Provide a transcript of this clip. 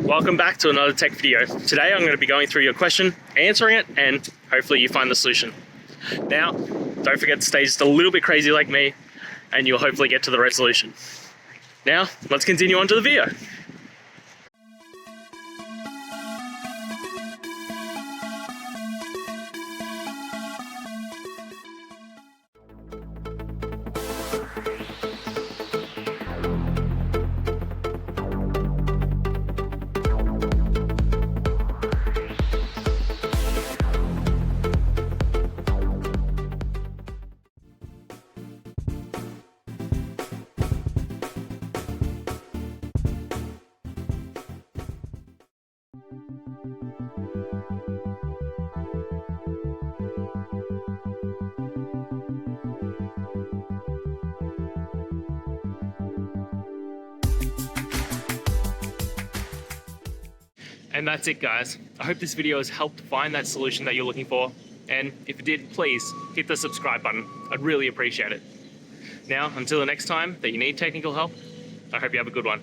Welcome back to another tech video. Today I'm going to be going through your question, answering it, and hopefully you find the solution. Now, don't forget to stay just a little bit crazy like me, and you'll hopefully get to the resolution. Now, let's continue on to the video. And that's it, guys. I hope this video has helped find that solution that you're looking for. And if it did, please hit the subscribe button. I'd really appreciate it. Now, until the next time that you need technical help, I hope you have a good one.